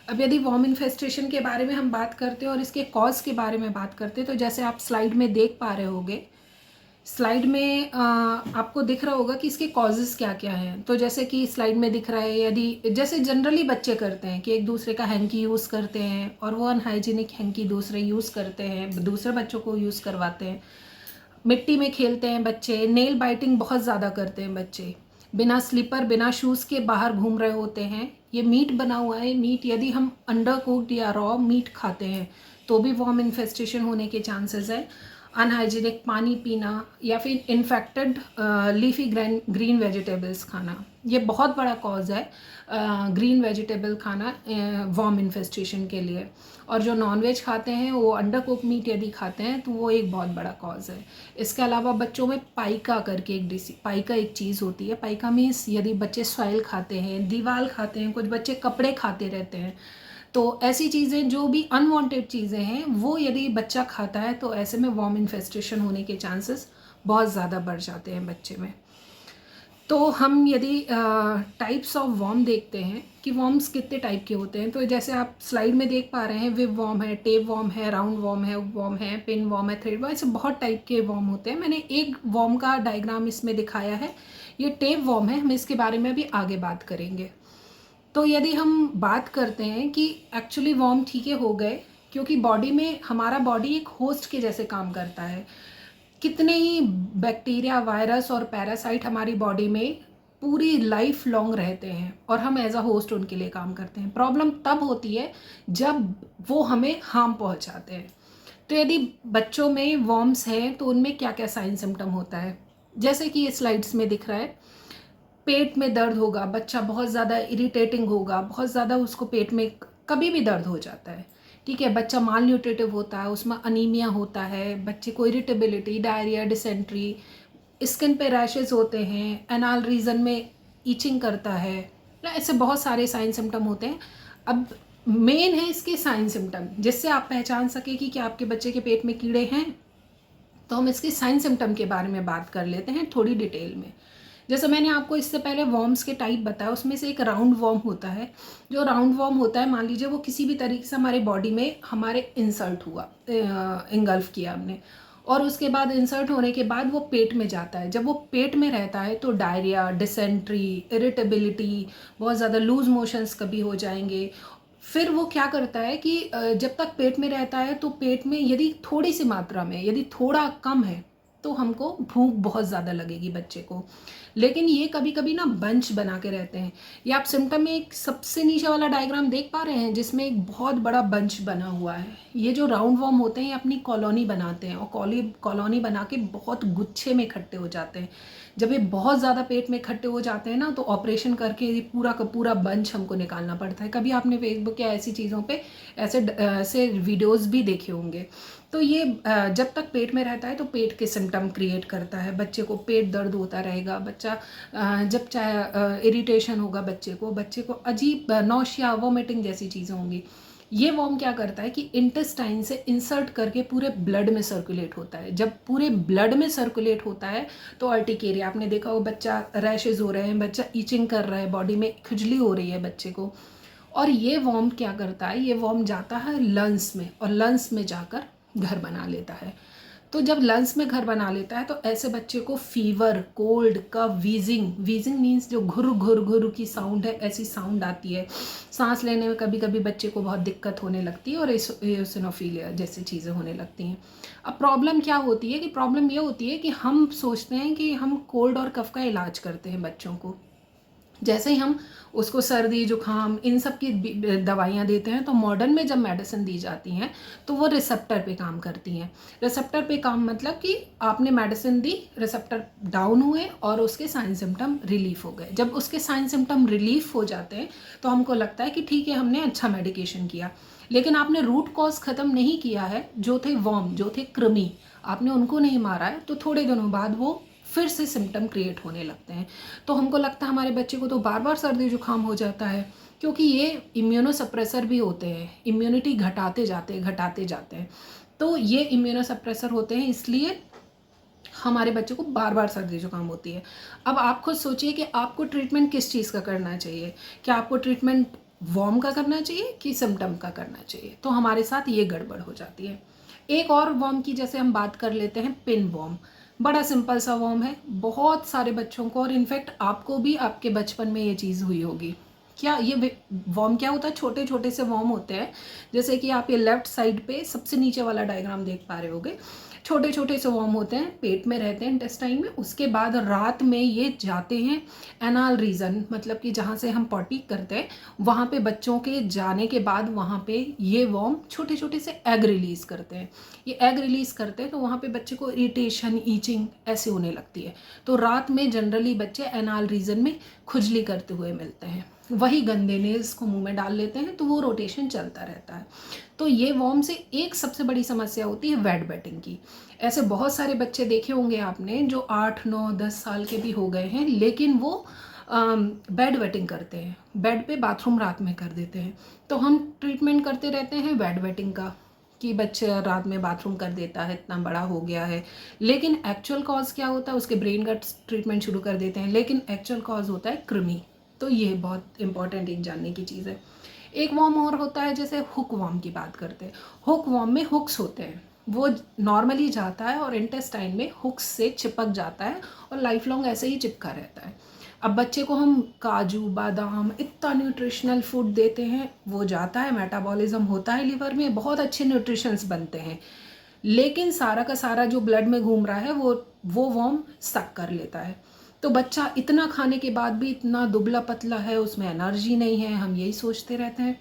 अब यदि warm infestation के बारे में हम बात करते हैं और इसके कॉज के बारे में बात करते हैं, तो जैसे आप स्लाइड में देख पा रहे होंगे, स्लाइड में आपको दिख रहा होगा कि इसके कॉजेज़ क्या क्या हैं। तो जैसे कि स्लाइड में दिख रहा है, यदि जैसे जनरली बच्चे करते हैं कि एक दूसरे का हैंकी यूज़ करते हैं और वो अनहाइजीनिक हैंकी दूसरे यूज़ करते हैं, दूसरे बच्चों को यूज़ करवाते हैं। मिट्टी में खेलते हैं बच्चे, नेल बाइटिंग बहुत ज़्यादा करते हैं बच्चे, बिना स्लीपर बिना शूज़ के बाहर घूम रहे होते हैं। ये मीट बना हुआ है, मीट यदि हम अंडर कुक्ड या रॉ मीट खाते हैं तो भी वॉर्म इन्फेस्टेशन होने के चांसेस है। अनहाइजीनिक पानी पीना या फिर इन्फेक्टेड लीफी ग्रीन वेजिटेबल्स खाना, ये बहुत बड़ा कॉज है ग्रीन वेजिटेबल खाना वॉर्म इन्फेस्टेशन के लिए। और जो नॉनवेज खाते हैं वो अंडर कुक मीट यदि खाते हैं तो वो एक बहुत बड़ा कॉज है। इसके अलावा बच्चों में पाइका करके पाइका एक चीज़ होती है। पाइका मीन्स यदि बच्चे सॉइल खाते हैं, दीवार खाते हैं, कुछ बच्चे कपड़े खाते रहते हैं, तो ऐसी चीज़ें जो भी अनवांटेड चीज़ें हैं वो यदि बच्चा खाता है तो ऐसे में वॉर्म इन्फेस्टेशन होने के चांसेस बहुत ज़्यादा बढ़ जाते हैं बच्चे में। तो हम यदि टाइप्स ऑफ वॉर्म देखते हैं कि वॉर्म्स कितने टाइप के होते हैं, तो जैसे आप स्लाइड में देख पा रहे हैं, विव वॉर्म है, टेप वॉर्म है, राउंड वॉर्म है, पिन वॉर्म है, थ्रेड वॉर्म, ऐसे बहुत टाइप के वॉर्म होते हैं। मैंने एक वॉर्म का डायग्राम इसमें दिखाया है, ये टेप वॉर्म है। हम इसके बारे में भी आगे बात करेंगे। तो यदि हम बात करते हैं कि एक्चुअली वॉर्म ठीक है हो गए, क्योंकि बॉडी में हमारा बॉडी एक होस्ट के जैसे काम करता है। कितने ही बैक्टीरिया, वायरस और पैरासाइट हमारी बॉडी में पूरी लाइफ लॉन्ग रहते हैं और हम एज अ होस्ट उनके लिए काम करते हैं। प्रॉब्लम तब होती है जब वो हमें हार्म पहुंचाते हैं। तो यदि बच्चों में वॉर्म्स हैं तो उनमें क्या क्या साइन सिम्टम होता है, जैसे कि ये स्लाइड्स में दिख रहा है। पेट में दर्द होगा, बच्चा बहुत ज़्यादा इरिटेटिंग होगा, बहुत ज़्यादा उसको पेट में कभी भी दर्द हो जाता है, ठीक है। बच्चा माल न्यूट्रिटिव होता है, उसमें अनीमिया होता है, बच्चे को इरिटेबिलिटी, डायरिया, डिसेंट्री, स्किन पे रैशेज होते हैं, एनाल रीजन में ईचिंग करता है ना, ऐसे बहुत सारे साइन सिम्टम होते हैं। अब मेन है इसके साइन सिम्टम, जिससे आप पहचान सके कि क्या आपके बच्चे के पेट में कीड़े हैं। तो हम इसके साइन सिम्टम के बारे में बात कर लेते हैं थोड़ी डिटेल में। जैसे मैंने आपको इससे पहले वॉर्म्स के टाइप बताया, उसमें से एक राउंड वॉर्म होता है। जो राउंड वॉर्म होता है, मान लीजिए वो किसी भी तरीके से हमारे बॉडी में हमारे इंसर्ट हुआ, इंगल्फ किया हमने, और उसके बाद इंसर्ट होने के बाद वो पेट में जाता है। जब वो पेट में रहता है तो डायरिया, डिसेंट्री, इरिटेबिलिटी, बहुत ज़्यादा लूज मोशंस कभी हो जाएंगे। फिर वो क्या करता है कि जब तक पेट में रहता है तो पेट में यदि थोड़ी सी मात्रा में, यदि थोड़ा कम है तो हमको भूख बहुत ज़्यादा लगेगी बच्चे को। लेकिन ये कभी कभी ना बंच बना के रहते हैं। ये आप सिम्टम में एक सबसे नीचे वाला डायग्राम देख पा रहे हैं जिसमें एक बहुत बड़ा बंच बना हुआ है। ये जो राउंड वॉर्म होते हैं ये अपनी कॉलोनी बनाते हैं और कॉलोनी बना के बहुत गुच्छे में इकट्ठे हो जाते हैं। जब ये बहुत ज़्यादा पेट में इकट्ठे हो जाते हैं ना, तो ऑपरेशन करके ये पूरा का पूरा बंच हमको निकालना पड़ता है। कभी आपने फेसबुक या ऐसी चीज़ों पे ऐसे वीडियोस भी देखे होंगे। तो ये जब तक पेट में रहता है तो पेट के सिम्टम क्रिएट करता है। बच्चे को पेट दर्द होता रहेगा, बच्चा जब चाहे इरिटेशन होगा, बच्चे को अजीब नौशिया, वोमिटिंग जैसी चीज़ें होंगी। ये वॉर्म क्या करता है कि इंटेस्टाइन से इंसर्ट करके पूरे ब्लड में सर्कुलेट होता है। जब पूरे ब्लड में सर्कुलेट होता है तो अर्टिकेरिया, आपने देखा हो, बच्चा रैशेज हो रहे हैं, बच्चा ईचिंग कर रहा है, बॉडी में खुजली हो रही है बच्चे को। और ये वॉर्म क्या करता है, ये वॉर्म जाता है लंग्स में और लंग्स में जाकर घर बना लेता है। तो जब लंग्स में घर बना लेता है तो ऐसे बच्चे को फीवर, कोल्ड, कफ, वीजिंग मीन्स जो घुर घुर घुर की साउंड है, ऐसी साउंड आती है। सांस लेने में कभी कभी बच्चे को बहुत दिक्कत होने लगती है और एसिनोफीलिया जैसी चीज़ें होने लगती हैं। अब प्रॉब्लम क्या होती है कि प्रॉब्लम ये होती है कि हम सोचते हैं कि हम कोल्ड और कफ का इलाज करते हैं बच्चों को। जैसे ही हम उसको सर्दी, जुकाम, इन सब की दवाइयाँ देते हैं, तो मॉडर्न में जब मेडिसिन दी जाती हैं तो वो रिसेप्टर पे काम करती हैं। रिसेप्टर पे काम मतलब कि आपने मेडिसिन दी, रिसेप्टर डाउन हुए और उसके साइन सिम्टम रिलीफ हो गए। जब उसके साइन सिम्टम रिलीफ हो जाते हैं तो हमको लगता है कि ठीक है, हमने अच्छा मेडिकेशन किया। लेकिन आपने रूट कॉज ख़त्म नहीं किया है। जो थे वॉर्म, जो थे कृमि, आपने उनको नहीं मारा है, तो थोड़े दिनों बाद वो फिर से सिम्टम क्रिएट होने लगते हैं। तो हमको लगता है हमारे बच्चे को तो बार बार सर्दी जुकाम हो जाता है, क्योंकि ये इम्यूनोसप्रेसर भी होते हैं, इम्यूनिटी घटाते जाते हैं। तो ये इम्यूनोसप्रेसर होते हैं, इसलिए हमारे बच्चे को बार बार सर्दी जुकाम होती है। अब आप खुद सोचिए कि आपको ट्रीटमेंट किस चीज़ का करना चाहिए। क्या आपको ट्रीटमेंट वॉर्म का करना चाहिए कि सिम्टम का करना चाहिए, तो हमारे साथ ये गड़बड़ हो जाती है। एक और वॉर्म की जैसे हम बात कर लेते हैं, पिन वॉर्म। बड़ा सिंपल सा वॉर्म है, बहुत सारे बच्चों को, और इनफैक्ट आपको भी आपके बचपन में ये चीज़ हुई होगी। क्या ये वॉर्म क्या होता है? छोटे छोटे से वॉर्म होते हैं, जैसे कि आप ये लेफ्ट साइड पे सबसे नीचे वाला डायग्राम देख पा रहे होगे। छोटे छोटे से वॉर्म होते हैं, पेट में रहते हैं, इंटेस्टाइन में। उसके बाद रात में ये जाते हैं एनाल रीजन, मतलब कि जहाँ से हम पॉटी करते हैं, वहाँ पे बच्चों के जाने के बाद वहाँ पे ये वॉर्म छोटे छोटे से एग रिलीज़ करते हैं। ये एग रिलीज़ करते हैं तो वहाँ पे बच्चे को इरिटेशन, ईचिंग ऐसे होने लगती है। तो रात में जनरली बच्चे एनाल रीजन में खुजली करते हुए मिलते हैं। वही गंदे नेल्स को मुंह में डाल लेते हैं, तो वो रोटेशन चलता रहता है। तो ये वॉर्म से एक सबसे बड़ी समस्या होती है वेट वेटिंग की। ऐसे बहुत सारे बच्चे देखे होंगे आपने जो 8, 9, 10 साल के भी हो गए हैं, लेकिन वो बेड वेटिंग करते हैं, बेड पे बाथरूम रात में कर देते हैं। तो हम ट्रीटमेंट करते रहते हैं बेड वेटिंग का, कि बच्चा रात में बाथरूम कर देता है, इतना बड़ा हो गया है। लेकिन एक्चुअल कॉज क्या होता है? उसके ब्रेन का ट्रीटमेंट शुरू कर देते हैं, लेकिन एक्चुअल कॉज होता है कृमि। तो ये बहुत इंपॉर्टेंट एक जानने की चीज़ है। एक वॉर्म और होता है, जैसे हुक वॉर्म की बात करते हैं। हुक वॉर्म में हुक्स होते हैं, वो नॉर्मली जाता है और इंटेस्टाइन में हुक्स से चिपक जाता है और लाइफ लॉन्ग ऐसे ही चिपका रहता है। अब बच्चे को हम काजू, बादाम, इतना न्यूट्रिशनल फूड देते हैं, वो जाता है, मेटाबॉलिज्म होता है लिवर में, बहुत अच्छे न्यूट्रिशंस बनते हैं, लेकिन सारा का सारा जो ब्लड में घूम रहा है वो वॉर्म सक कर लेता है। तो बच्चा इतना खाने के बाद भी इतना दुबला पतला है, उसमें एनर्जी नहीं है, हम यही सोचते रहते हैं।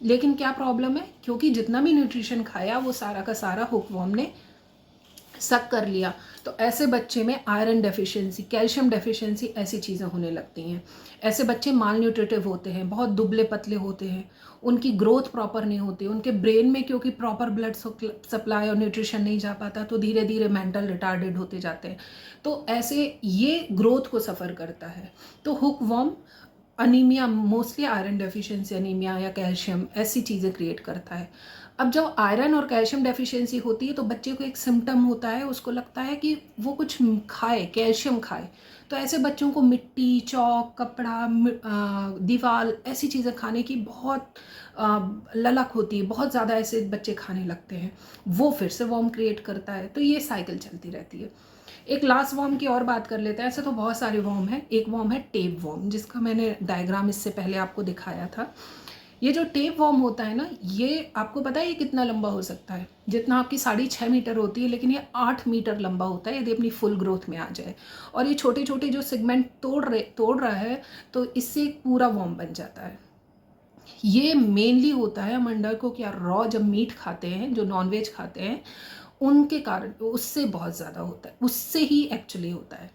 लेकिन क्या प्रॉब्लम है? क्योंकि जितना भी न्यूट्रिशन खाया वो सारा का सारा हुक वॉर्म ने सक कर लिया। तो ऐसे बच्चे में आयरन डेफिशिएंसी, कैल्शियम डेफिशिएंसी, ऐसी चीज़ें होने लगती हैं। ऐसे बच्चे माल न्यूट्रिटिव होते हैं, बहुत दुबले पतले होते हैं, उनकी ग्रोथ प्रॉपर नहीं होती, उनके ब्रेन में क्योंकि प्रॉपर ब्लड सप्लाई और न्यूट्रिशन नहीं जा पाता, तो धीरे धीरे मेंटल रिटार्डेड होते जाते हैं। तो ऐसे ये ग्रोथ को सफ़र करता है। तो hook warm anaemia, mostly iron deficiency anaemia या कैल्शियम, ऐसी चीज़ें क्रिएट करता है। अब जब आयरन और कैल्शियम डेफिशिएंसी होती है तो बच्चे को एक सिम्टम होता है, उसको लगता है कि वो कुछ खाए, कैल्शियम खाए। तो ऐसे बच्चों को मिट्टी, चौक, कपड़ा, दीवार, ऐसी चीज़ें खाने की बहुत ललक होती है, बहुत ज़्यादा ऐसे बच्चे खाने लगते हैं, वो फिर से वॉर्म क्रिएट करता है। तो ये साइकिल चलती रहती है। एक लास्ट वॉर्म की और बात कर लेते हैं। ऐसे तो बहुत सारे वॉर्म हैं। एक वॉर्म है टेप वॉर्म, जिसका मैंने डायग्राम इससे पहले आपको दिखाया था। ये जो टेप वॉर्म होता है ना, ये आपको पता है ये कितना लंबा हो सकता है? जितना आपकी साड़ी 6 मीटर होती है, लेकिन ये 8 मीटर लंबा होता है यदि अपनी फुल ग्रोथ में आ जाए। और ये छोटे छोटे जो सेगमेंट तोड़ रहा है, तो इससे एक पूरा वॉर्म बन जाता है। ये मेनली होता है हम अंडर को क्या रॉ जब मीट खाते हैं, जो नॉनवेज खाते हैं, उनके कारण, उससे बहुत ज़्यादा होता है, उससे ही एक्चुअली होता है।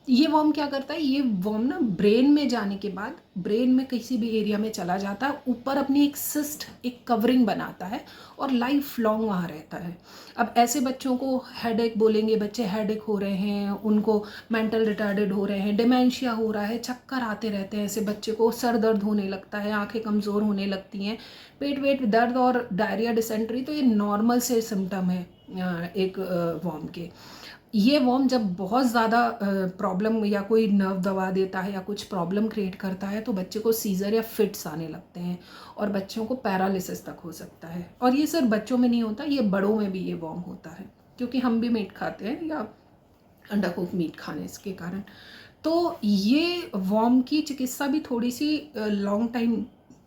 ये वॉर्म क्या करता है? ये वॉर्म ना ब्रेन में जाने के बाद ब्रेन में किसी भी एरिया में चला जाता है, ऊपर अपनी एक सिस्ट, एक कवरिंग बनाता है और लाइफ लॉन्ग वहाँ रहता है। अब ऐसे बच्चों को हेडेक बोलेंगे, बच्चे हेडेक हो रहे हैं, उनको मेंटल रिटार्डेड हो रहे हैं, डिमेंशिया हो रहा है, चक्कर आते रहते हैं, ऐसे बच्चे को सर दर्द होने लगता है, आंखें कमज़ोर होने लगती हैं, पेट वेट दर्द और डायरिया, डिसेंट्री, तो ये नॉर्मल से सिम्टम है एक वॉर्म के। ये वॉर्म जब बहुत ज़्यादा प्रॉब्लम या कोई नर्व दबा देता है या कुछ प्रॉब्लम क्रिएट करता है, तो बच्चे को सीजर या फिट्स आने लगते हैं और बच्चों को पैरालिसिस तक हो सकता है। और ये सिर्फ बच्चों में नहीं होता, ये बड़ों में भी ये वॉर्म होता है, क्योंकि हम भी मीट खाते हैं या अंडा कुक मीट खाने इसके कारण। तो ये वॉर्म की चिकित्सा भी थोड़ी सी लॉन्ग टाइम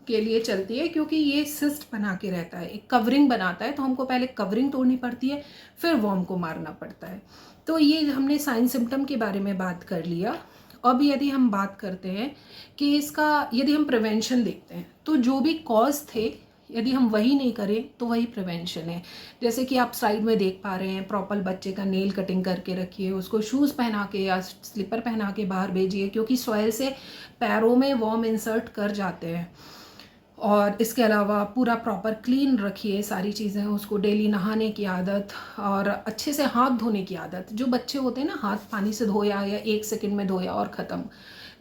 के लिए चलती है, क्योंकि ये सिस्ट बना के रहता है, एक कवरिंग बनाता है, तो हमको पहले कवरिंग तोड़नी पड़ती है, फिर वॉर्म को मारना पड़ता है। तो ये हमने साइन सिम्टम के बारे में बात कर लिया। अब यदि हम बात करते हैं कि इसका, यदि हम प्रिवेंशन देखते हैं, तो जो भी कॉज थे यदि हम वही नहीं करें तो वही प्रिवेंशन है। जैसे कि आप साइड में देख पा रहे हैं, प्रॉपर बच्चे का नेल कटिंग करके रखिए, उसको शूज़ पहना के या स्लीपर पहना के बाहर भेजिए, क्योंकि सॉइल से पैरों में वॉर्म इंसर्ट कर जाते हैं। और इसके अलावा पूरा प्रॉपर क्लीन रखिए सारी चीज़ें, उसको डेली नहाने की आदत और अच्छे से हाथ धोने की आदत। जो बच्चे होते हैं ना, हाथ पानी से धोया या 1 सेकंड में धोया और ख़त्म।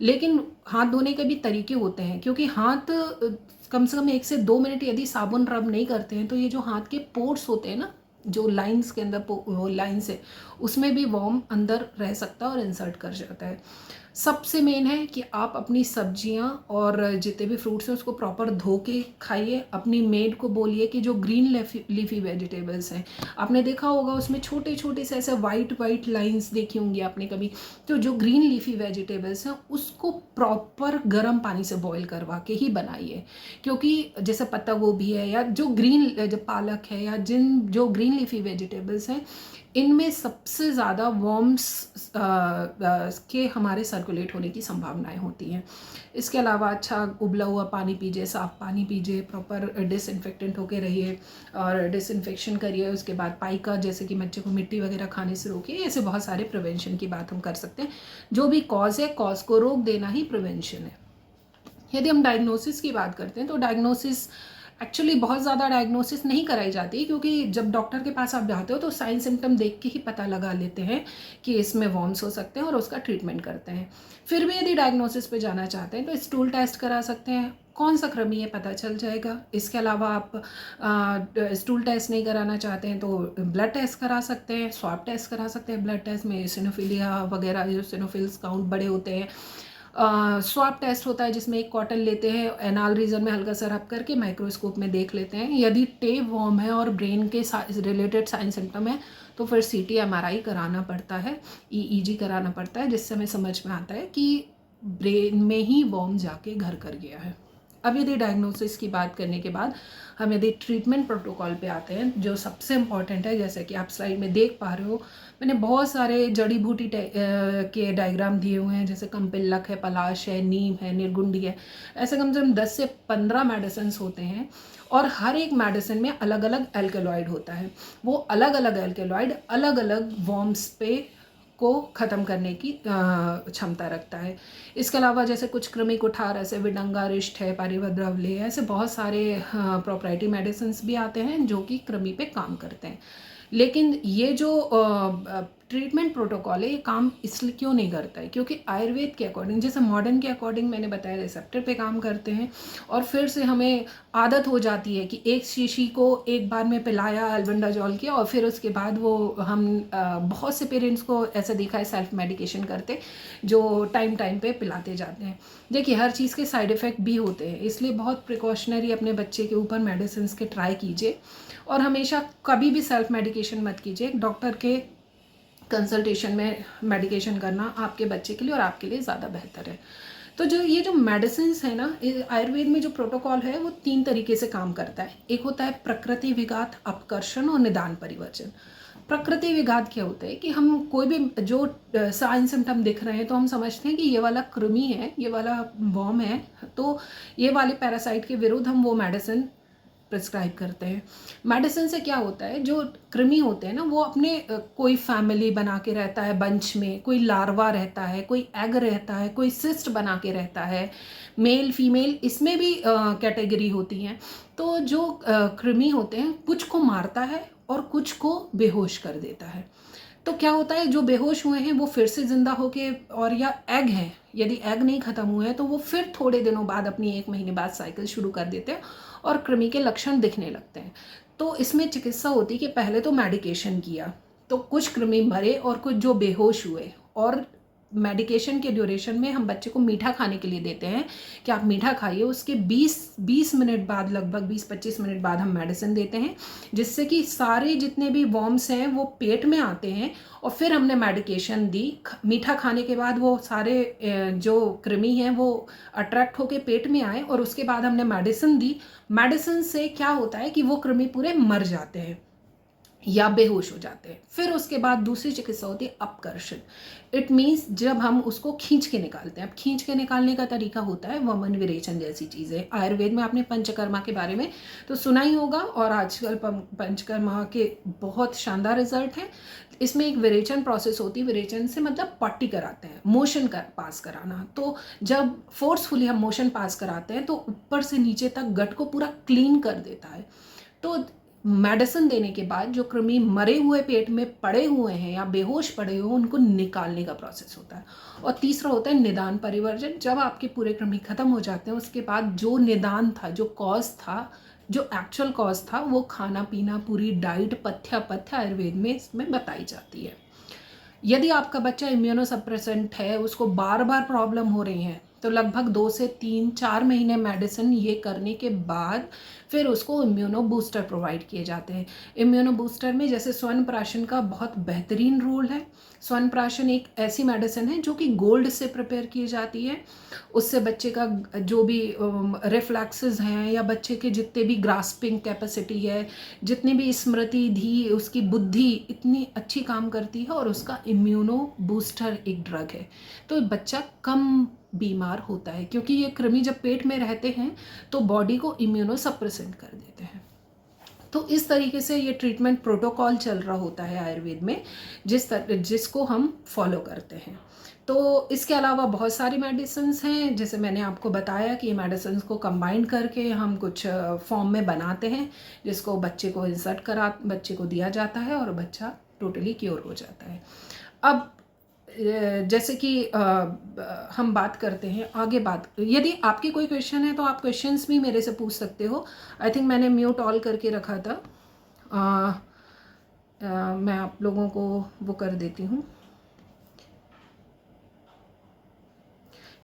लेकिन हाथ धोने के भी तरीके होते हैं, क्योंकि हाथ कम से कम 1 से 2 मिनट यदि साबुन रब नहीं करते हैं, तो ये जो हाथ के पोर्स होते हैं ना, जो लाइंस के अंदर वो लाइंस है, उसमें भी वॉर्म अंदर रह सकता है और इंसर्ट कर जाता है। सबसे मेन है कि आप अपनी सब्जियां और जितने भी फ्रूट्स हैं उसको प्रॉपर धो के खाइए। अपनी मेड को बोलिए कि जो ग्रीन लीफी वेजिटेबल्स हैं, आपने देखा होगा उसमें छोटे छोटे से ऐसे वाइट वाइट लाइंस देखी होंगी आपने कभी, तो जो ग्रीन लीफी वेजिटेबल्स हैं उसको प्रॉपर गर्म पानी से बॉईल करवा के ही बनाइए। क्योंकि जैसे पत्ता गोभी है या जो ग्रीन जो पालक है या जो ग्रीन लीफी वेजिटेबल्स हैं, इनमें सबसे ज़्यादा वॉर्म्स के हमारे सर्कुलेट होने की संभावनाएं होती हैं। इसके अलावा अच्छा उबला हुआ पानी पीजिए, साफ़ पानी पीजिए, प्रॉपर डिसइंफेक्टेंट होके रहिए और डिसइंफेक्शन करिए। उसके बाद पाइका जैसे कि बच्चे को मिट्टी वगैरह खाने से रोकिए। ऐसे बहुत सारे प्रिवेंशन की बात हम कर सकते हैं। जो भी कॉज है, कॉज को रोक देना ही प्रिवेंशन है। यदि हम डायग्नोसिस की बात करते हैं तो डायग्नोसिस एक्चुअली बहुत ज़्यादा डायग्नोसिस नहीं कराई जाती, क्योंकि जब डॉक्टर के पास आप जाते हो तो साइन सिम्टम देख के ही पता लगा लेते हैं कि इसमें वॉर्म्स हो सकते हैं और उसका ट्रीटमेंट करते हैं। फिर भी यदि डायग्नोसिस पे जाना चाहते हैं तो स्टूल टेस्ट करा सकते हैं, कौन सा कृमि है पता चल जाएगा। इसके अलावा आप स्टूल टेस्ट नहीं कराना चाहते हैं तो ब्लड टेस्ट करा सकते हैं, स्वाब टेस्ट करा सकते हैं। ब्लड टेस्ट में इसिनोफिलिया वगैरह, जो इसिनोफिल्स काउंट बड़े होते हैं। स्वाब टेस्ट होता है जिसमें एक कॉटन लेते हैं, एनाल रीजन में हल्का सा रब करके माइक्रोस्कोप में देख लेते हैं। यदि टेप वॉर्म है और ब्रेन के रिलेटेड साइन सिम्टम है तो फिर CT MRI कराना पड़ता है, EEG कराना पड़ता है, जिससे हमें समझ में आता है कि ब्रेन में ही वॉर्म जाके घर कर गया है। अब यदि डायग्नोसिस की बात करने के बाद हम यदि ट्रीटमेंट प्रोटोकॉल पे आते हैं, जो सबसे इम्पॉर्टेंट है, जैसे कि आप स्लाइड में देख पा रहे हो, मैंने बहुत सारे जड़ी बूटी के डायग्राम दिए हुए हैं, जैसे कम्पिल्लक है, पलाश है, नीम है, निर्गुंडी है। ऐसे कम से कम 10 से 15 मेडिसिन होते हैं और हर एक मेडिसिन में अलग अलग एल्केलॉइड होता है। वो अलग अलग एल्केलॉइड अलग अलग वॉर्म्स पे को ख़त्म करने की क्षमता रखता है। इसके अलावा जैसे कुछ कृमि कुठार, ऐसे विडंगा रिष्ट है, पारिभद्रवले है, ऐसे बहुत सारे प्रोप्राइटरी मेडिसिन भी आते हैं जो कि कृमि पे काम करते हैं। लेकिन ये जो ट्रीटमेंट प्रोटोकॉल है, ये काम इसलिए क्यों नहीं करता है? क्योंकि आयुर्वेद के अकॉर्डिंग, जैसे मॉडर्न के अकॉर्डिंग मैंने बताया रिसेप्टर पे काम करते हैं और फिर से हमें आदत हो जाती है कि एक शीशी को एक बार में पिलाया अल्बेंडाजोल की और फिर उसके बाद वो हम बहुत से पेरेंट्स को ऐसा देखा है सेल्फ मेडिकेशन करते, जो टाइम टाइम पे पिलाते जाते हैं। देखिए, हर चीज़ के साइड इफ़ेक्ट भी होते हैं, इसलिए बहुत प्रिकॉशनरी अपने बच्चे के ऊपर मेडिसिन के ट्राई कीजिए और हमेशा कभी भी सेल्फ मेडिकेशन मत कीजिए। डॉक्टर के कंसल्टेशन में मेडिकेशन करना आपके बच्चे के लिए और आपके लिए ज़्यादा बेहतर है। तो ये जो मेडिसिन है ना, आयुर्वेद में जो प्रोटोकॉल है वो 3 तरीके से काम करता है। एक होता है प्रकृति विघात, अपकर्षण और निदान परिवर्जन। प्रकृति विघात क्या होता है कि हम कोई भी जो साइन सिम्टम दिख रहे हैं तो हम समझते हैं कि ये वाला कृमि है, ये वाला वॉर्म है, तो ये वाले पैरासाइट के विरुद्ध हम वो मेडिसिन प्रिस्क्राइब करते हैं। मेडिसिन से क्या होता है, जो कृमि होते हैं ना वो अपने कोई फैमिली बना के रहता है बंच में, कोई लार्वा रहता है, कोई एग रहता है, कोई सिस्ट बना के रहता है, मेल फीमेल इसमें भी कैटेगरी होती हैं। तो जो कृमि होते हैं कुछ को मारता है और कुछ को बेहोश कर देता है। तो क्या होता है, जो बेहोश हुए हैं वो फिर से जिंदा होके, और या एग है, यदि एग नहीं खत्म हुए हैं तो वो फिर थोड़े दिनों बाद अपनी 1 महीने बाद साइकिल शुरू कर देते हैं और कृमि के लक्षण दिखने लगते हैं। तो इसमें चिकित्सा होती है कि पहले तो मेडिकेशन किया तो कुछ कृमि मरे और कुछ जो बेहोश हुए, और मेडिकेशन के ड्यूरेशन में हम बच्चे को मीठा खाने के लिए देते हैं कि आप मीठा खाइए। उसके 20 मिनट बाद, लगभग 20-25 मिनट बाद हम मेडिसिन देते हैं, जिससे कि सारे जितने भी वॉर्म्स हैं वो पेट में आते हैं और फिर हमने मेडिकेशन दी। मीठा खाने के बाद वो सारे जो कृमि हैं वो अट्रैक्ट होके पेट में आए और उसके बाद हमने मेडिसिन दी। मेडिसिन से क्या होता है कि वो कृमि पूरे मर जाते हैं या बेहोश हो जाते हैं। फिर उसके बाद दूसरी चिकित्सा होती है अपकर्षण। इट मीन्स जब हम उसको खींच के निकालते हैं। अब खींच के निकालने का तरीका होता है वमन विरेचन जैसी चीज़ें। आयुर्वेद में आपने पंचकर्मा के बारे में तो सुना ही होगा और आजकल पंचकर्मा के बहुत शानदार रिजल्ट हैं। इसमें एक विरेचन प्रोसेस होती है। विरेचन से मतलब पट्टी कराते हैं, मोशन पास कराना। तो जब फोर्सफुली हम मोशन पास कराते हैं तो ऊपर से नीचे तक गट को पूरा क्लीन कर देता है। तो मेडिसिन देने के बाद जो कृमि मरे हुए पेट में पड़े हुए हैं या बेहोश पड़े हुए, उनको निकालने का प्रोसेस होता है। और तीसरा होता है निदान परिवर्जन। जब आपके पूरे कृमि खत्म हो जाते हैं उसके बाद जो निदान था, जो कॉज था, जो एक्चुअल कॉज था, वो खाना पीना, पूरी डाइट, पथ्य आयुर्वेद में इसमें बताई जाती है। यदि आपका बच्चा इम्यूनोसप्रेसेंट है, उसको बार बार प्रॉब्लम हो रही है, तो लगभग 2 से 3-4 महीने मेडिसिन ये करने के बाद फिर उसको इम्यूनो बूस्टर प्रोवाइड किए जाते हैं। इम्यूनो बूस्टर में जैसे च्यवनप्राशन का बहुत बेहतरीन रोल है। च्यवनप्राशन एक ऐसी मेडिसिन है जो कि गोल्ड से प्रिपेयर की जाती है। उससे बच्चे का जो भी रिफ्लेक्सेस हैं या बच्चे के जितने भी ग्रास्पिंग कैपेसिटी है, जितनी भी स्मृति धी, उसकी बुद्धि इतनी अच्छी काम करती है, और उसका इम्यूनो बूस्टर एक ड्रग है। तो बच्चा कम बीमार होता है, क्योंकि ये कृमि जब पेट में रहते हैं तो बॉडी को इम्यूनो सप्रेसेंट कर देते हैं। तो इस तरीके से ये ट्रीटमेंट प्रोटोकॉल चल रहा होता है आयुर्वेद में, जिसको हम फॉलो करते हैं। तो इसके अलावा बहुत सारी मेडिसिन्स हैं, जैसे मैंने आपको बताया कि ये मेडिसिन्स को कंबाइन करके हम कुछ फॉर्म में बनाते हैं, जिसको बच्चे को इंसर्ट बच्चे को दिया जाता है और बच्चा टोटली क्योर हो जाता है। अब जैसे कि हम बात करते हैं आगे यदि आपके कोई क्वेश्चन है तो आप क्वेश्चंस भी मेरे से पूछ सकते हो। आई थिंक मैंने म्यूट ऑल करके रखा था। मैं आप लोगों को वो कर देती हूँ।